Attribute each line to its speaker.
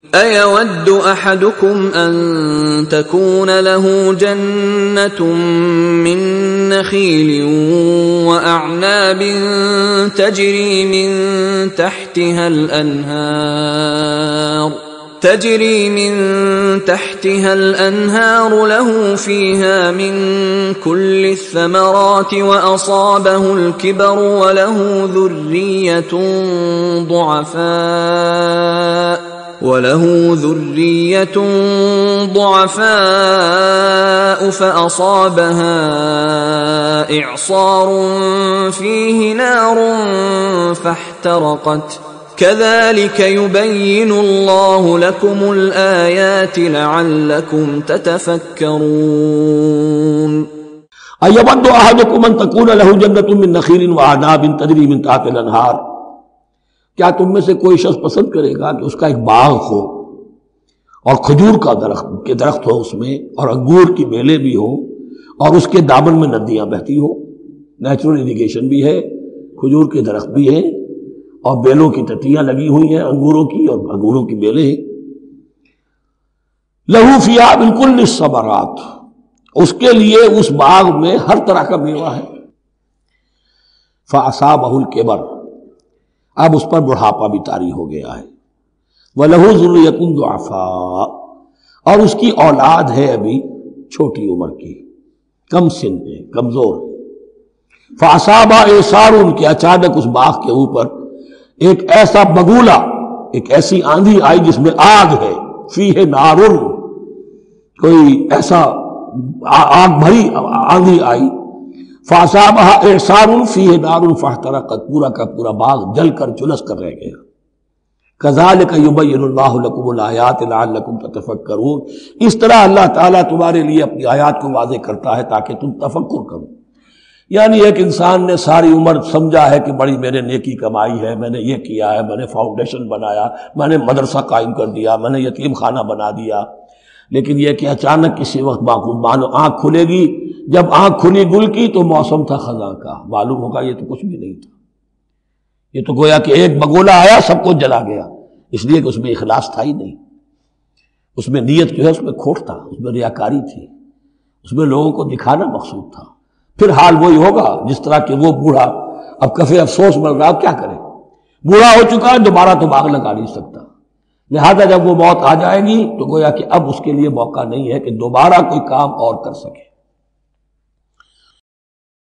Speaker 1: أَيَوَدُّ أَحَدُكُمْ أَن تَكُونَ لَهُ جَنَّةٌ مِّن نَّخِيلٍ وَأَعْنَابٍ تَجْرِي مِن تَحْتِهَا الْأَنْهَارُ لَهُ فِيهَا مِن كُلِّ الثَّمَرَاتِ وَأَصَابَهُ الْكِبَرُ وَلَهُ ذُرِّيَّةٌ ضُعَفَاءُ فَأَصَابَهَا إِعْصَارٌ فِيهِ نَارٌ فَاحْتَرَقَتْ كَذَلِكَ يُبَيِّنُ اللَّهُ لَكُمُ الْآيَاتِ لَعَلَّكُمْ تَتَفَكَّرُونَ
Speaker 2: أَيَوَدُّ أَحَدُكُمْ أَن تَكُونَ لَهُ جَنَّةٌ مِّن نَّخِيلٍ وَأَعْنَابٍ تَجْرِي مِن تَحْتِهَا الْأَنْهَارُ، کیا تم میں سے کوئی شخص پسند کرے گا کہ اس کا ایک باغ ہو اور کھجور کا درخت ہو اس میں، اور انگور کی بیلیں بھی ہوں، اور اس کے دامن میں ندیاں بہتی ہوں، نیچرل اریگیشن بھی ہے، کھجور کے درخت بھی ہیں اور بیلوں کی ٹٹیاں لگی ہوئی ہیں انگوروں کی، اور انگوروں کی بیلیں ہیں۔ لہو فیہا من کل الثمرات، اس کے لیے اس باغ میں ہر طرح کا میوہ ہے۔ فَأَصَابَهُ الْكِبَرُ، اب اس پر بڑھاپا بھی طاری ہو گیا ہے۔ وَلَهُ ذُرِّيَّةٌ ضُعَفَاءُ، اور اس کی اولاد ہے ابھی چھوٹی عمر کی، کم سن ہے، کمزور ہے۔ فَأَصَابَهَا إِعْصَارٌ، کہ اچانک اس باغ کے اوپر ایک ایسا بگولا، ایک ایسی آندھی آئی جس میں آگ ہے، فیہ نار، کوئی ایسا آگ بھری آندھی آئی، فَأَصَابَهَا إِعْصَارٌ فِيهِ نَارٌ فَاحْتَرَقَتْ، پورا کا پورا باغ جل کر جلس کر رہ گیا۔ كَذَلِكَ يُبَيِّنُ اللَّهُ لَكُمُ الْآيَاتِ لَعَلَّكُمْ تَتَفَكَّرُونَ، اس طرح اللہ تعالیٰ تمہارے لیے اپنی آیات کو واضح کرتا ہے تاکہ تم تفکر کرو۔ یعنی ایک انسان نے ساری عمر سمجھا ہے کہ بڑی میں نے نیکی کمائی ہے، میں نے یہ کیا ہے، میں نے فاؤنڈیشن بنایا، میں نے مدرسہ قائم کر دیا، میں نے یتیم خانہ بنا دیا، لیکن یہ کہ اچانک کسی وقت مانو آنکھ کھلے گی، جب آنکھ کھلی گل کی تو موسم تھا خزاں کا، معلوم ہوگا یہ تو کچھ بھی نہیں تھا، یہ تو گویا کہ ایک بگولا آیا سب کو جلا گیا، اس لیے کہ اس میں اخلاص تھا ہی نہیں، اس میں نیت جو ہے اس میں کھوٹ تھا، اس میں ریاکاری تھی، اس میں لوگوں کو دکھانا مقصود تھا۔ پھر حال وہی ہوگا جس طرح کہ وہ بوڑھا اب کفے افسوس مل رہا، کیا کرے، بوڑھا ہو چکا ہے، دوبارہ تو باغ لگا نہیں سکتا، لہذا جب وہ موت آ جائے گی تو گویا کہ اب اس کے لیے موقع نہیں ہے کہ دوبارہ کوئی کام اور کر سکے۔